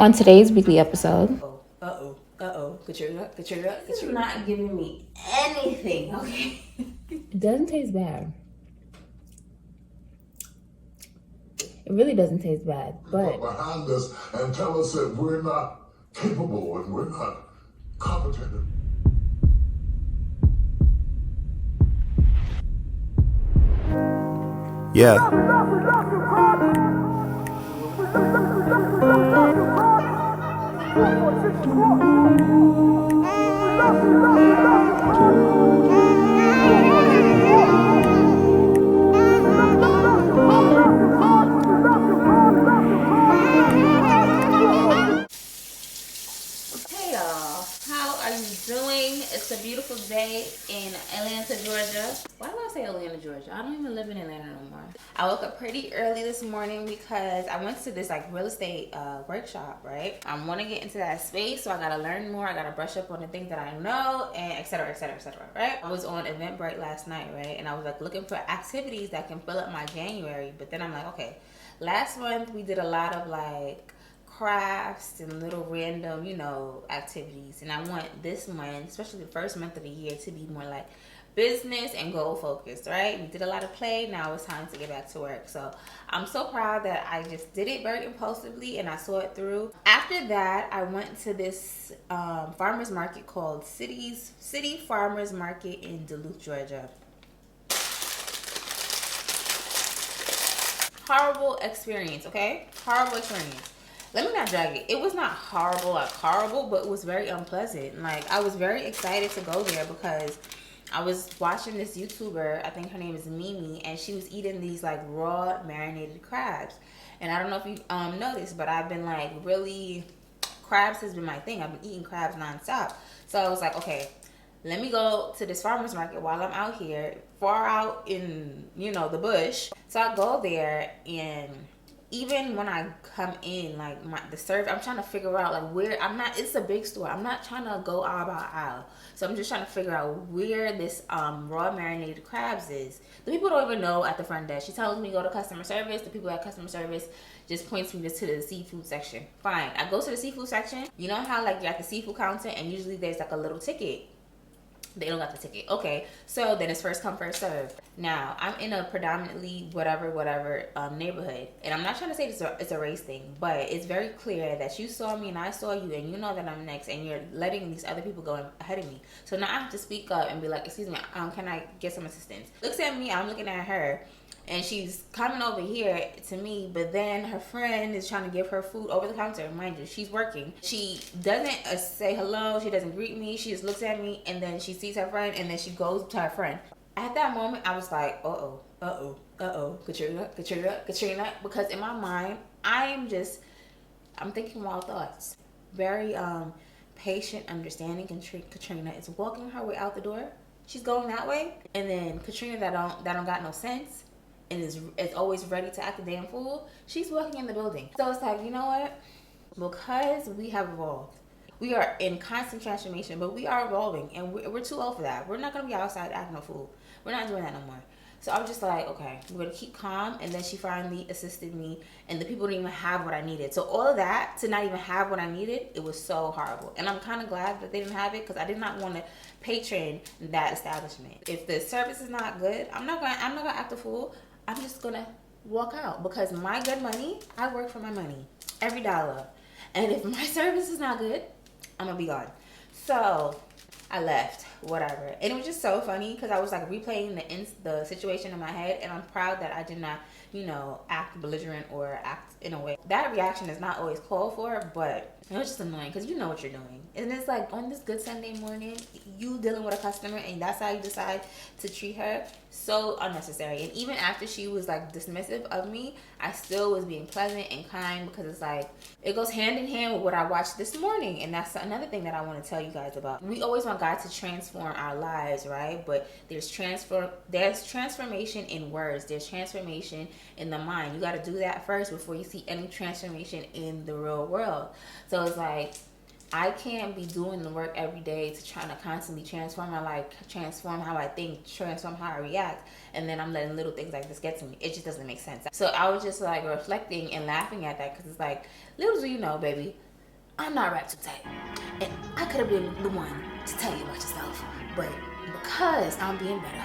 On today's weekly episode, Katrina. This is not giving me anything, okay? it doesn't taste bad. It really doesn't taste bad, but behind us and tell us that we're not capable and we're not competent. Yeah. Hey y'all, how are you doing? It's a beautiful day in Atlanta, Georgia. Why do I say Atlanta, Georgia? I don't even live in Atlanta no more. I woke up pretty early this morning because I went to this like real estate workshop, right? I want to get into that space, so I gotta learn more. I gotta brush up on the things that I know, and etc., etc., etc., right? I was on Eventbrite last night, right? And I was like looking for activities that can fill up my January, but then I'm like, okay, last month we did a lot of like crafts and little random, activities. And I want this month, especially the first month of the year, to be more like business and goal focused, right? We did a lot of play. Now it's time to get back to work. So I'm so proud that I just did it very impulsively and I saw it through. After that, I went to this farmer's market called City Farmers Market in Duluth, Georgia. Horrible experience, okay? Horrible experience. Let me not drag it. It was not horrible, but it was very unpleasant. Like, I was very excited to go there because I was watching this YouTuber, I think her name is Mimi, and she was eating these like raw marinated crabs. And I don't know if you noticed, but I've been like really, crabs has been my thing. I've been eating crabs nonstop. So I was like, okay, let me go to this farmer's market while I'm out here, far out in, the bush. So I go there, and even when I come in, like the serve, I'm trying to figure out like where it's a big store. I'm not trying to go aisle by aisle. So I'm just trying to figure out where this raw marinated crabs is. The people don't even know at the front desk. She tells me go to customer service. The people at customer service just points me to the seafood section. Fine. I go to the seafood section. You know how like you're at the seafood counter and usually there's like a little ticket. They don't got the ticket. Okay, so then it's first come, first serve. Now, I'm in a predominantly whatever neighborhood. And I'm not trying to say it's a race thing, but it's very clear that you saw me and I saw you and you know that I'm next and you're letting these other people go ahead of me. So now I have to speak up and be like, excuse me, can I get some assistance? Looks at me, I'm looking at her. And she's coming over here to me, but then her friend is trying to give her food over the counter. Mind you, she's working. She doesn't say hello. She doesn't greet me. She just looks at me, and then she sees her friend, and then she goes to her friend. At that moment, I was like, Katrina. Because in my mind, I'm thinking wild thoughts. Very patient, understanding. Katrina is walking her way out the door. She's going that way, and then Katrina that don't got no sense and is always ready to act a damn fool, she's walking in the building. So it's like, you know what? Because we have evolved. We are in constant transformation, but we are evolving, and we're too old for that. We're not going to be outside acting a fool. We're not doing that no more. So I was just like, okay, we're going to keep calm. And then she finally assisted me, and the people didn't even have what I needed. So all of that, to not even have what I needed, it was so horrible. And I'm kind of glad that they didn't have it because I did not want to patron that establishment. If the service is not good, I'm not gonna act a fool. I'm just gonna walk out because my good money, I work for my money, every dollar. And if my service is not good, I'm gonna be gone. So I left, whatever. And it was just so funny because I was like replaying the situation in my head, and I'm proud that I did not, act belligerent or act in a way. That reaction is not always called for, but it was just annoying because you know what you're doing. And it's like on this good Sunday morning, you dealing with a customer and that's how you decide to treat her. So unnecessary. And even after she was like dismissive of me, I still was being pleasant and kind because it's like, it goes hand in hand with what I watched this morning. And that's another thing that I want to tell you guys about. We always want God to transform our lives, right? But there's transformation in words. There's transformation in the mind. You got to do that first before you see any transformation in the real world. So it's like, I can't be doing the work every day to try to constantly transform my life, transform how I think, transform how I react, and then I'm letting little things like this get to me. It just doesn't make sense. So I was just like reflecting and laughing at that because it's like, little do you know, baby, I'm not wrapped too tight. And I could have been the one to tell you about yourself. But because I'm being better,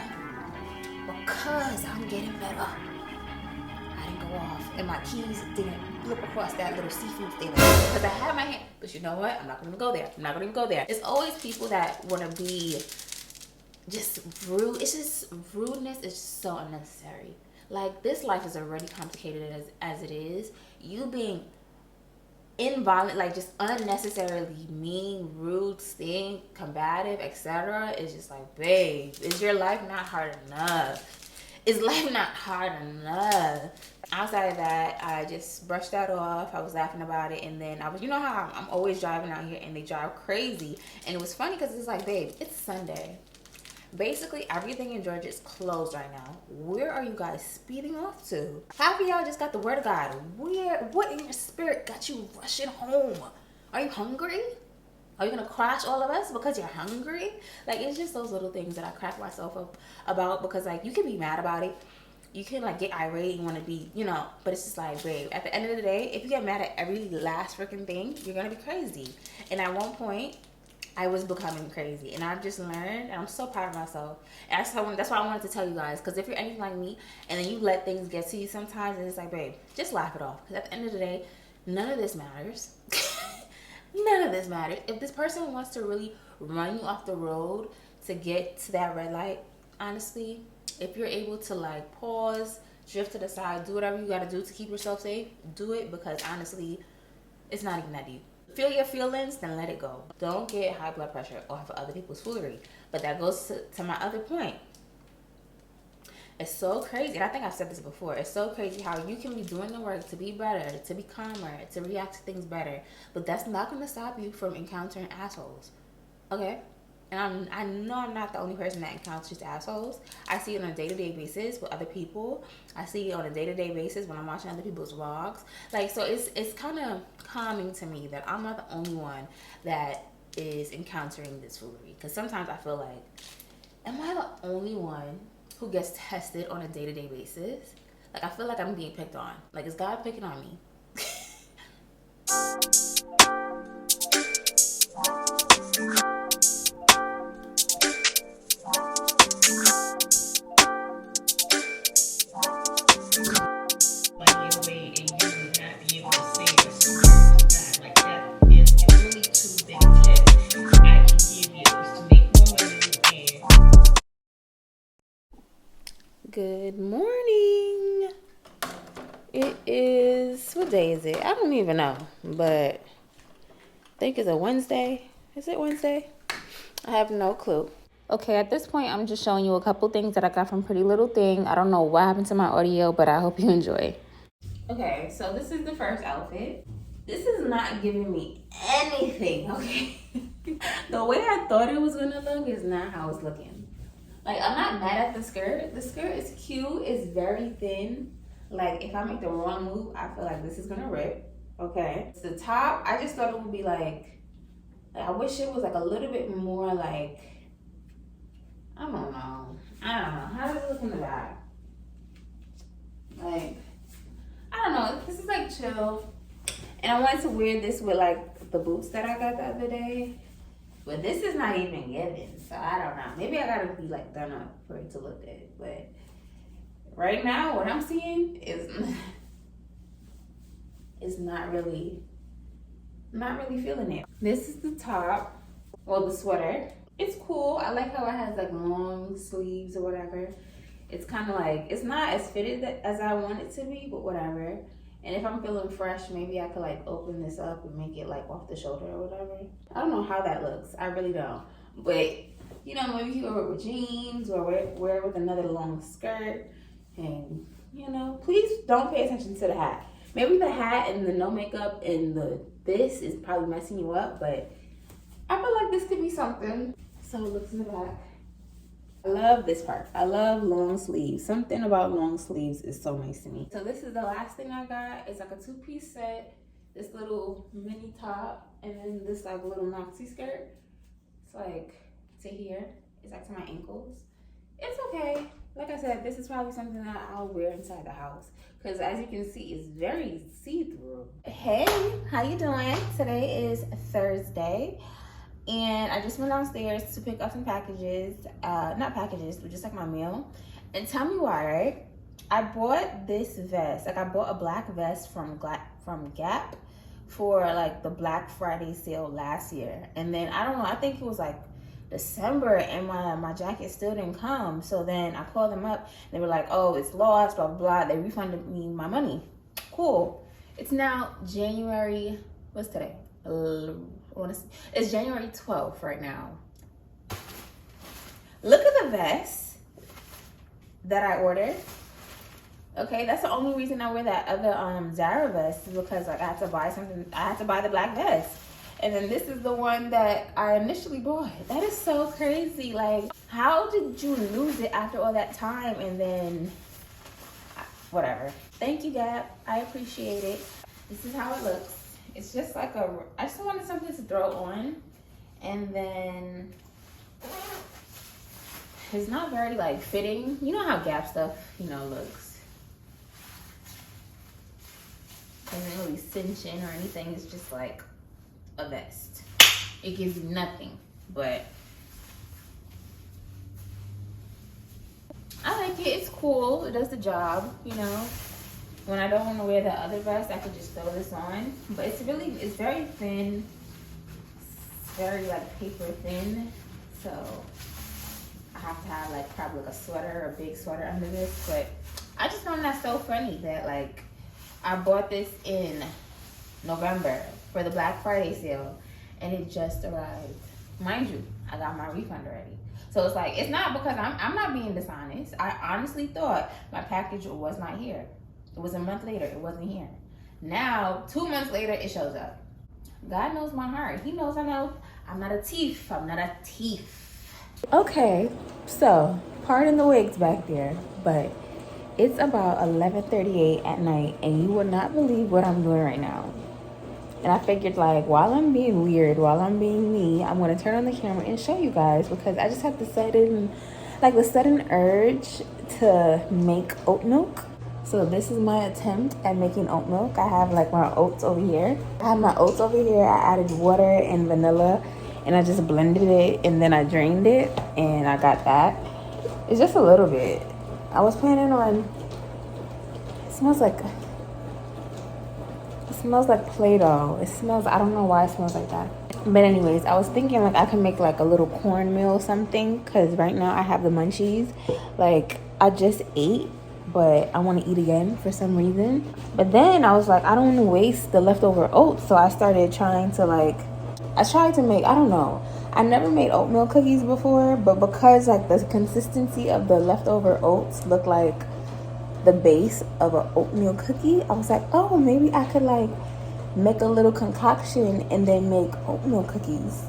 because I'm getting better, I didn't go off. And my keys didn't flip across that little seafood thing. Because I had my hand. But you know what? I'm not going to go there. I'm not going to go there. It's always people that want to be just rude. It's just rudeness is just so unnecessary. Like, this life is already complicated as it is. You being involuntary, like just unnecessarily mean, rude, stink, combative, etc. is just like, babe, is your life not hard enough? Is life not hard enough? Outside of that, I just brushed that off. I was laughing about it, and then I was, you know how I'm always driving out here and they drive crazy. And it was funny because it's like, babe, it's Sunday. Basically, everything in Georgia is closed right now. Where are you guys speeding off to? Half of y'all just got the word of God. What in your spirit got you rushing home? Are you hungry? Are you gonna crash all of us because you're hungry? Like, it's just those little things that I crack myself up about, because like, you can be mad about it. You can like get irate and want to be, you know, but it's just like, babe, at the end of the day, if you get mad at every last freaking thing, you're gonna be crazy. And at one point, I was becoming crazy, and I've just learned, and I'm so proud of myself. And that's why I wanted to tell you guys, because if you're anything like me, and then you let things get to you sometimes, and it's like, babe, just laugh it off. Because at the end of the day, none of this matters. None of this matters. If this person wants to really run you off the road to get to that red light, honestly, if you're able to like pause, drift to the side, do whatever you got to do to keep yourself safe, do it, because honestly, it's not even that deep. Feel your feelings, then let it go. Don't get high blood pressure off of other people's foolery. But that goes to my other point. It's so crazy, and I think I've said this before, it's so crazy how you can be doing the work to be better, to be calmer, to react to things better, but that's not going to stop you from encountering assholes. Okay? And I know I'm not the only person that encounters assholes. I see it on a day-to-day basis with other people. I see it on a day-to-day basis when I'm watching other people's vlogs. Like, so it's kind of calming to me that I'm not the only one that is encountering this foolery. Because sometimes I feel like, am I the only one who gets tested on a day-to-day basis? Like, I feel like I'm being picked on. Like, is God picking on me? Good morning. It is, what day is it? I don't even know, but I think it's a Wednesday. Is it Wednesday? I have no clue. Okay, at this point, I'm just showing you a couple things that I got from Pretty Little Thing. I don't know what happened to my audio, but I hope you enjoy. Okay, so this is the first outfit. This is not giving me anything, okay? The way I thought it was gonna look is not how it's looking. Like, I'm not mad at the skirt. The skirt is cute. It's very thin. Like, if I make the wrong move, I feel like this is gonna rip. Okay. The top, I just thought it would be like, I wish it was like a little bit more like, I don't know. How does it look in the back? Like, I don't know. This is like chill. And I wanted to wear this with like the boots that I got the other day. But this is not even given, so I don't know. Maybe I gotta be like done up for it to look good. But right now, what I'm seeing is not really feeling it. This is the top, well, the sweater. It's cool. I like how it has like long sleeves or whatever. It's kind of like, it's not as fitted as I want it to be, but whatever. And if I'm feeling fresh, maybe I could like open this up and make it like off the shoulder or whatever. I don't know how that looks. I really don't. But, you know, maybe you can wear it with jeans or wear it with another long skirt. And, you know, please don't pay attention to the hat. Maybe the hat and the no makeup and this is probably messing you up, but I feel like this could be something. So it looks in the back. I love this part. I love long sleeves. Something about long sleeves is so nice to me. So this is the last thing I got. It's like a 2-piece set. This little mini top and then this like little maxi skirt. It's like to here. It's like to my ankles. It's okay, Like I said, this is probably something that I'll wear inside the house. Because as you can see, it's very see-through. Hey, how you doing? Today is Thursday. And I just went downstairs to pick up some packages. Not packages, but just like my mail. And tell me why, right? I bought this vest. Like I bought a black vest from Gap for like the Black Friday sale last year. And then I don't know, I think it was like December and my jacket still didn't come. So then I called them up. They were like, oh, it's lost, blah, blah, blah. They refunded me my money. Cool. It's now January, what's today? It's January 12th right now. Look at the vest that I ordered. Okay, that's the only reason I wear that other Zara vest is because like I had to buy something. I had to buy the black vest, and then this is the one that I initially bought. That is so crazy. Like, how did you lose it after all that time? And then, whatever. Thank you, Gap. I appreciate it. This is how it looks. It's just like I just wanted something to throw on, and then it's not very like fitting. You know how Gap stuff, looks. Doesn't really cinch in or anything. It's just like a vest. It gives you nothing, but I like it. It's cool. It does the job, When I don't want to wear the other vest, I could just throw this on. But it's very thin. It's very like paper thin. So I have to have like probably like a sweater, a big sweater under this. But I just found that so funny that like I bought this in November for the Black Friday sale and it just arrived. Mind you, I got my refund already. So it's like, it's not because I'm not being dishonest. I honestly thought my package was not here. It was a month later, it wasn't here. Now, 2 months later, it shows up. God knows my heart. He knows I'm not a thief. I'm not a thief. Okay, so pardon the wigs back there, but it's about 11:38 at night, and you would not believe what I'm doing right now. And I figured, like, while I'm being weird, while I'm being me, I'm going to turn on the camera and show you guys, because I just have the sudden urge to make oat milk. So this is my attempt at making oat milk. I have, like, my oats over here. I added water and vanilla, and I just blended it, and then I drained it, and I got that. It's just a little bit. I was planning on, it smells like Play-Doh. I don't know why it smells like that. But anyways, I was thinking like I could make like a little cornmeal or something, because right now I have the munchies. Like I just ate, but I want to eat again for some reason. But then I was like, I don't want to waste the leftover oats. So I started trying to make, I don't know. I never made oatmeal cookies before, but because like the consistency of the leftover oats looked like the base of an oatmeal cookie, I was like, oh, maybe I could like make a little concoction and then make oatmeal cookies.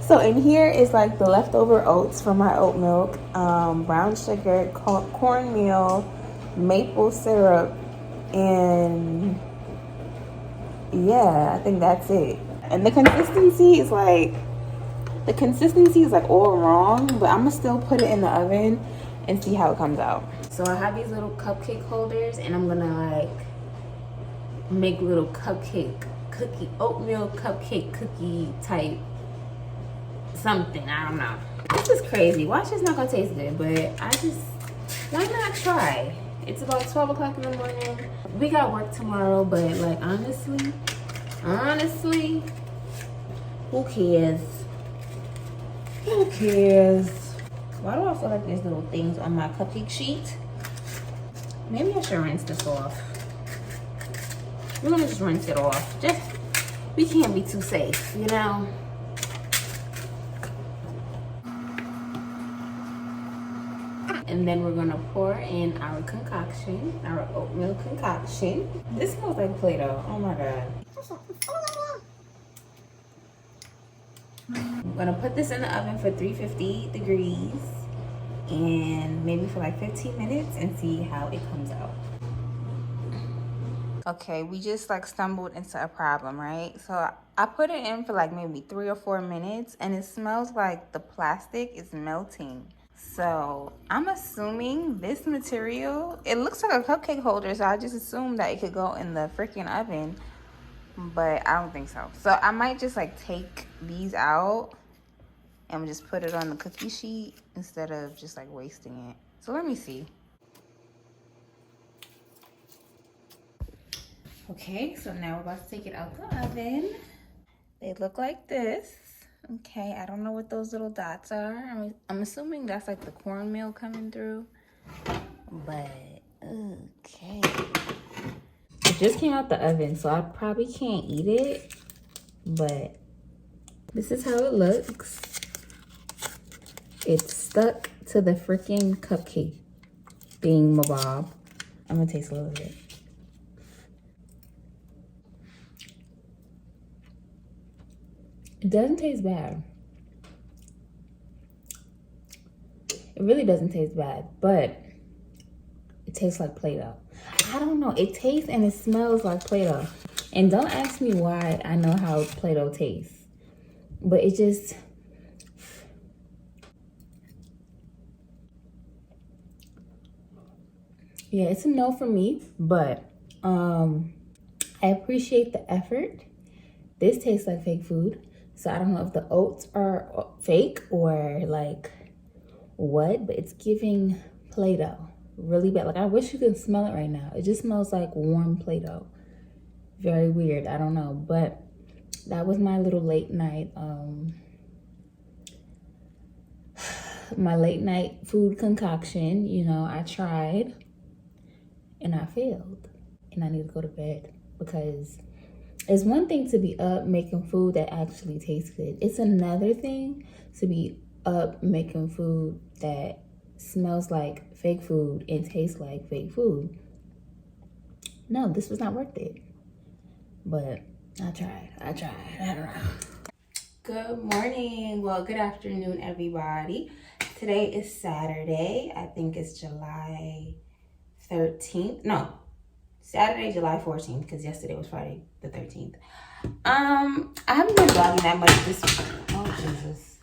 So in here is like the leftover oats from my oat milk, brown sugar, cornmeal, maple syrup, and yeah, I think that's it. And the consistency is like all wrong, but I'm gonna still put it in the oven and see how it comes out. So I have these little cupcake holders, and I'm gonna like make little oatmeal cupcake cookie type something. I don't know. This is crazy. Watch, it's not gonna taste good, but why not try? It's about 12 o'clock in the morning. We got work tomorrow, but like honestly, who cares? Who cares? Why do I feel like there's little things on my cupcake sheet? Maybe I should rinse this off. We're gonna just rinse it off. We can't be too safe, And then we're gonna pour in our concoction, our oatmeal concoction. This smells like Play-Doh. Oh my God. I'm gonna put this in the oven for 350 degrees and maybe for like 15 minutes and see how it comes out. Okay, we just like stumbled into a problem, right? So I put it in for like maybe 3 or 4 minutes, and it smells like the plastic is melting. So I'm assuming this material, it looks like a cupcake holder, so I just assumed that it could go in the freaking oven, but I don't think so. So I might just like take these out and just put it on the cookie sheet instead of just like wasting it. So let me see. Okay, so now we're about to take it out the oven. They look like this. Okay, I don't know what those little dots are. I'm assuming that's like the cornmeal coming through. But, okay. It just came out the oven, so I probably can't eat it. But this is how it looks. It's stuck to the freaking cupcake being mabob. I'm gonna taste a little bit. It doesn't taste bad. It really doesn't taste bad, but it tastes like Play-Doh. I don't know. It tastes and it smells like Play-Doh. And don't ask me why I know how Play-Doh tastes. But it just... yeah, it's a no for me. But I appreciate the effort. This tastes like fake food. So I don't know if the oats are fake or like what, but it's giving Play-Doh really bad. Like I wish you could smell it right now. It just smells like warm Play-Doh. Very weird. I don't know, but that was my little late night, my late night food concoction. You know, I tried and I failed and I need to go to bed because it's one thing to be up making food that actually tastes good. It's another thing to be up making food that smells like fake food and tastes like fake food. No, this was not worth it. But I tried. I don't know. Good morning. Well, good afternoon, everybody. Today is Saturday. I think it's July 13th. No. Saturday, July 14th, because yesterday was Friday the 13th. I haven't been vlogging that much this week. Oh, Jesus.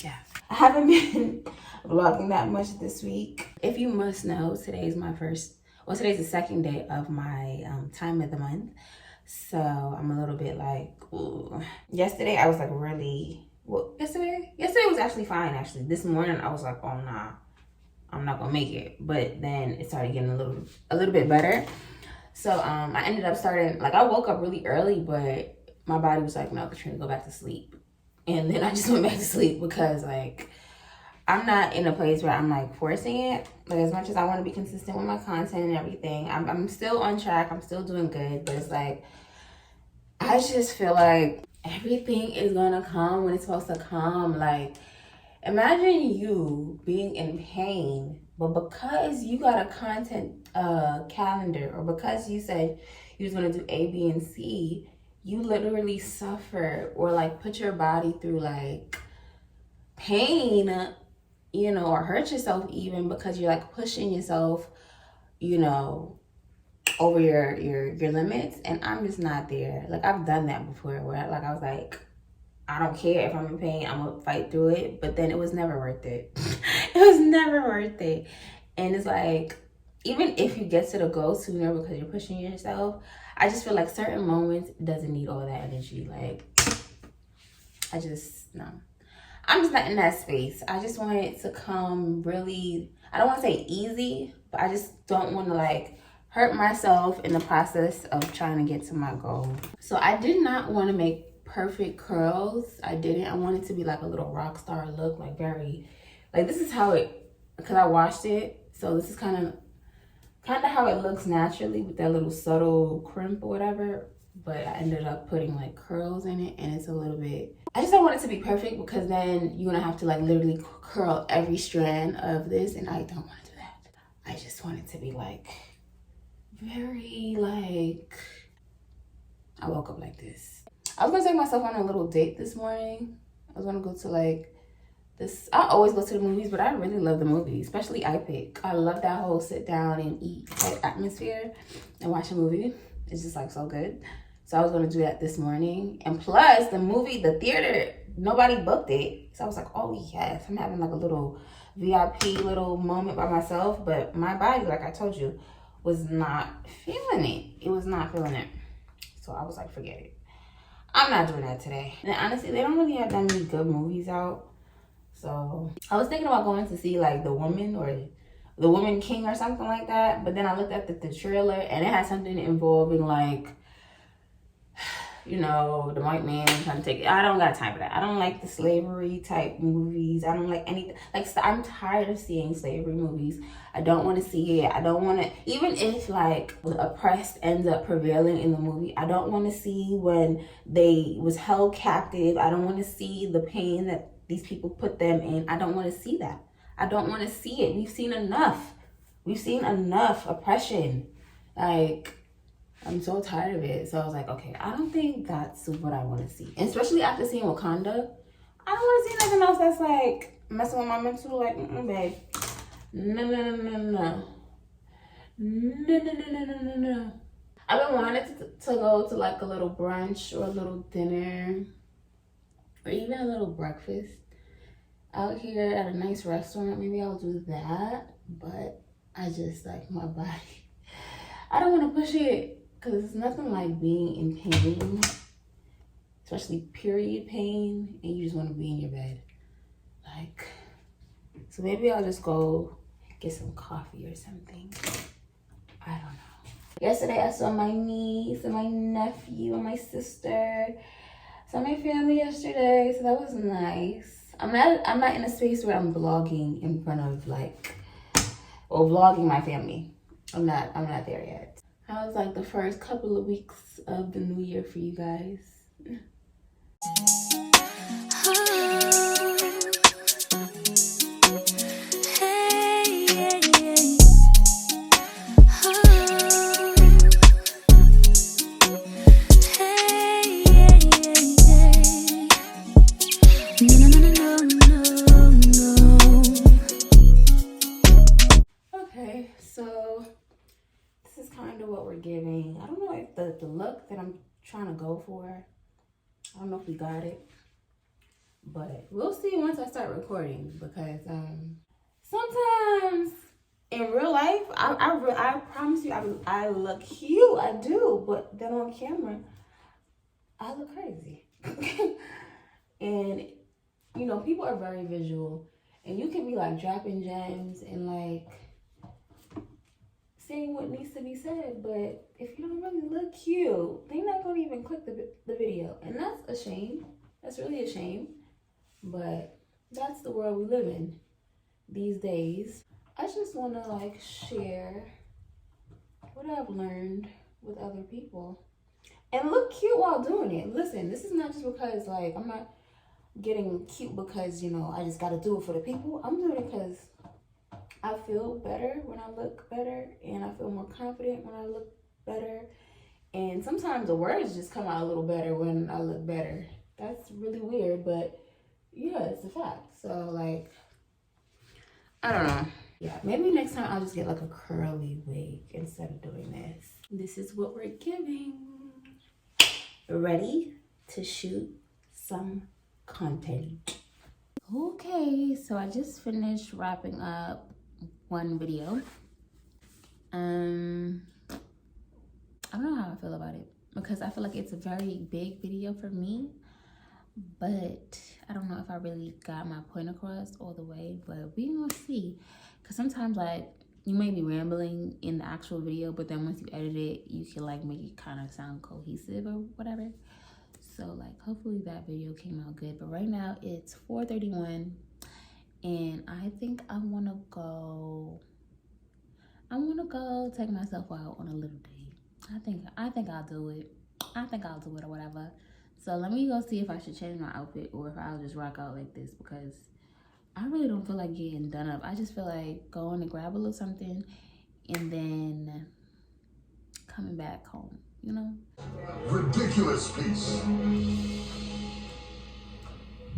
Yeah. I haven't been vlogging that much this week. If you must know, today's the second day of my time of the month. So I'm a little bit like, ooh. Yesterday, I was like really, well, yesterday was actually fine, actually. This morning, I was like, oh, nah. I'm not gonna make it. But then it started getting a little bit better. So I ended up I woke up really early, but my body was like, no, Katrina, go back to sleep. And then I just went back to sleep because like I'm not in a place where I'm like forcing it. Like as much as I want to be consistent with my content and everything, I'm still on track. I'm still doing good, but it's like I just feel like everything is gonna come when it's supposed to come. Like imagine you being in pain, but because you got a content calendar, or because you said you was gonna do A, B, and C, you literally suffer or like put your body through like pain, you know, or hurt yourself even because you're like pushing yourself, you know, over your limits. And I'm just not there. Like I've done that before where like I was like, I don't care if I'm in pain, I'm gonna fight through it. But then it was never worth it. It was never worth it. And it's like, even if you get to the goal sooner because you're pushing yourself, I just feel like certain moments doesn't need all that energy. Like, no. I'm just not in that space. I just want it to come really, I don't want to say easy, but I just don't want to like hurt myself in the process of trying to get to my goal. So I did not want to make perfect curls. I didn't. I wanted to be like a little rock star look, like very, like this is how it, because I washed it, so this is kind of how it looks naturally with that little subtle crimp or whatever. But I ended up putting like curls in it, and it's a little bit, I just don't want it to be perfect because then you're gonna have to like literally curl every strand of this, and I don't want to do that. I just want it to be like very like, I woke up like this. I was gonna take myself on a little date this morning. I was gonna go to like this, I always go to the movies, but I really love the movies, especially iPic. I love that whole sit down and eat type atmosphere and watch a movie. It's just like so good. So I was gonna do that this morning. And plus the movie, the theater nobody booked it. So I was like, oh yes, I'm having like a little VIP little moment by myself. But my body, like I told you, was not feeling it. It was not feeling it. So I was like, forget it. I'm not doing that today. And honestly, they don't really have that many good movies out. So I was thinking about going to see like The Woman or The Woman King or something like that. But then I looked at the trailer and it had something involving like, you know, the white man trying to take it. I don't got time for that. I don't like the slavery type movies. I don't like anything. Like, I'm tired of seeing slavery movies. I don't want to see it. I don't want to, even if like the oppressed ends up prevailing in the movie, I don't want to see when they was held captive. I don't want to see the pain that these people put them in. I don't want to see that. I don't want to see it. We've seen enough. We've seen enough oppression. Like, I'm so tired of it. So I was like, okay, I don't think that's what I want to see. And especially after seeing Wakanda, I don't want to see nothing else that's like messing with my mental. Like, babe, no. I've been wanting to go to like a little brunch or a little dinner or even a little breakfast out here at a nice restaurant. Maybe I'll do that. But I just like my body. I don't want to push it. Because it's nothing like being in pain, especially period pain, and you just want to be in your bed. Like, so maybe I'll just go get some coffee or something. I don't know. Yesterday I saw my niece and my nephew and my sister. Saw my family yesterday, so that was nice. I'm not in a space where I'm vlogging in front of like, or vlogging my family. I'm not there yet. How was like the first couple of weeks of the new year for you guys? Okay, so this is kind of what we're giving. I don't know if the look that I'm trying to go for, I don't know if we got it, but we'll see once I start recording, because sometimes in real life, I promise you, I look cute, I do, but then on camera, I look crazy. And, you know, people are very visual, and you can be like dropping gems and like saying what needs to be said, but if you don't really look cute, they're not gonna even click the video, and that's a shame. That's really a shame, but that's the world we live in these days. I just want to like share what I've learned with other people and look cute while doing it. Listen, this is not just because like I'm not getting cute because, you know, I just got to do it for the people. I'm doing it because I feel better when I look better, and I feel more confident when I look better. And sometimes the words just come out a little better when I look better. That's really weird, but yeah, it's a fact. So like, I don't know. Yeah, maybe next time I'll just get like a curly wig instead of doing this. This is what we're giving. Ready to shoot some content. Okay, so I just finished wrapping up one video. I don't know how I feel about it, because I feel like it's a very big video for me, but I don't know if I really got my point across all the way, but we gonna see. Because sometimes like you may be rambling in the actual video, but then once you edit it, you can like make it kind of sound cohesive or whatever. So like hopefully that video came out good. But right now it's 4:31, and I think I wanna go take myself out on a little date. I think I'll do it. I think I'll do it or whatever. So let me go see if I should change my outfit or if I'll just rock out like this, because I really don't feel like getting done up. I just feel like going to grab a little something and then coming back home, you know? Ridiculous piece.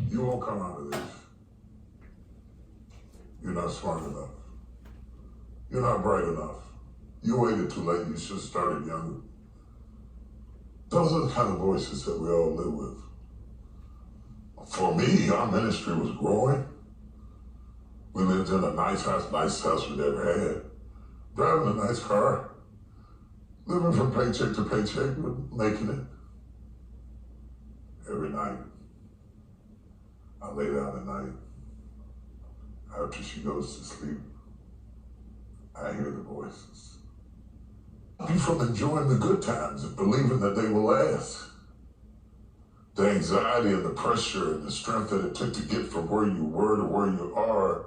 You won't come out of this. You're not smart enough. You're not bright enough. You waited too late. You should have started younger. Those are the kind of voices that we all live with. For me, our ministry was growing. We lived in a nice house we never had. Driving a nice car. Living from paycheck to paycheck, but making it. Every night, I lay down at night. After she goes to sleep, I hear the voices. Keep you from enjoying the good times and believing that they will last. The anxiety and the pressure and the strength that it took to get from where you were to where you are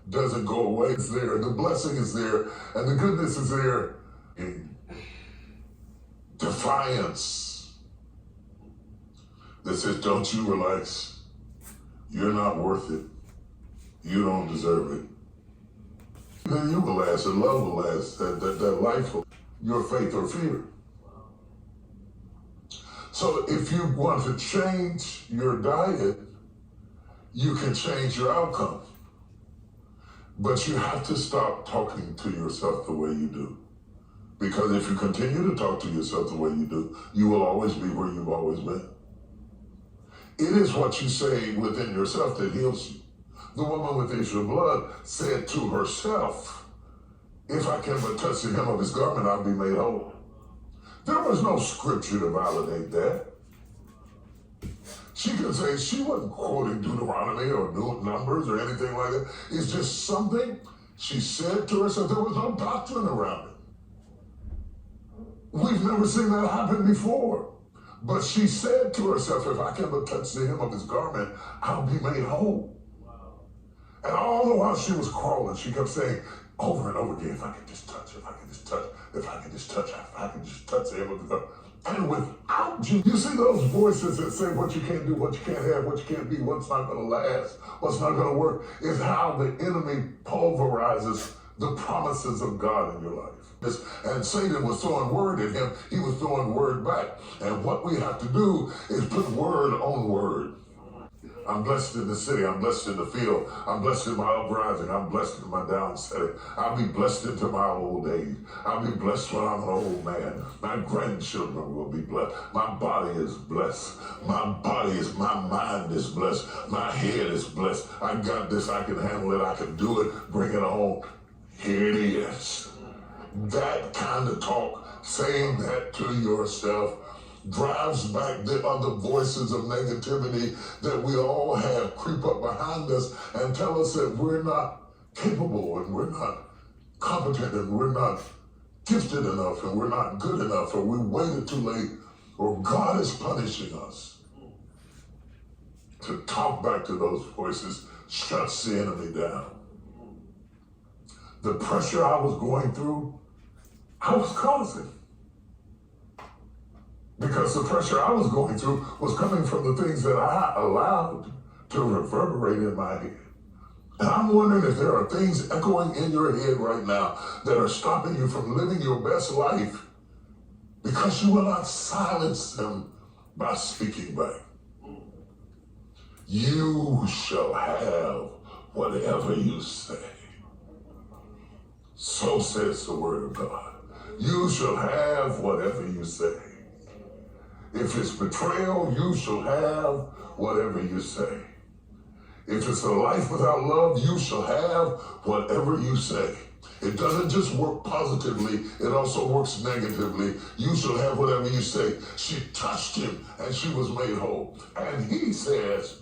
doesn't go away. It's there, the blessing is there, and the goodness is there. In defiance that says, don't you relax. You're not worth it. You don't deserve it. Then you will last, and love will last, that life will, your faith or fear. So if you want to change your diet, you can change your outcome. But you have to stop talking to yourself the way you do. Because if you continue to talk to yourself the way you do, you will always be where you've always been. It is what you say within yourself that heals you. The woman with the issue of blood said to herself, if I can but touch the hem of his garment, I'll be made whole. There was no scripture to validate that. She could say she wasn't quoting Deuteronomy or Numbers or anything like that. It's just something she said to herself. There was no doctrine around it. We've never seen that happen before. But she said to herself, if I can but touch the hem of his garment, I'll be made whole. And all the while she was crawling, she kept saying over and over again, if I could just touch, if I could just touch, if I could just touch, if I could just touch the hem of the garment. And without you see those voices that say what you can't do, what you can't have, what you can't be, what's not going to last, what's not going to work, is how the enemy pulverizes the promises of God in your life. And Satan was throwing word at him. He was throwing word back. And what we have to do is put word on word. I'm blessed in the city. I'm blessed in the field. I'm blessed in my uprising. I'm blessed in my downsetting. I'll be blessed into my old age. I'll be blessed when I'm an old man. My grandchildren will be blessed. My body is blessed. My mind is blessed. My head is blessed. I got this. I can handle it. I can do it. Bring it on. Here it is. That kind of talk, saying that to yourself, drives back the other voices of negativity that we all have creep up behind us and tell us that we're not capable and we're not competent and we're not gifted enough and we're not good enough or we waited too late or God is punishing us. To talk back to those voices shuts the enemy down. The pressure I was going through, I was causing. Because the pressure I was going through was coming from the things that I allowed to reverberate in my head. And I'm wondering if there are things echoing in your head right now that are stopping you from living your best life because you will not silence them by speaking back. You shall have whatever you say. So says the word of God. You shall have whatever you say. If it's betrayal, you shall have whatever you say. If it's a life without love, you shall have whatever you say. It doesn't just work positively, it also works negatively. You shall have whatever you say. She touched him and she was made whole. And he says,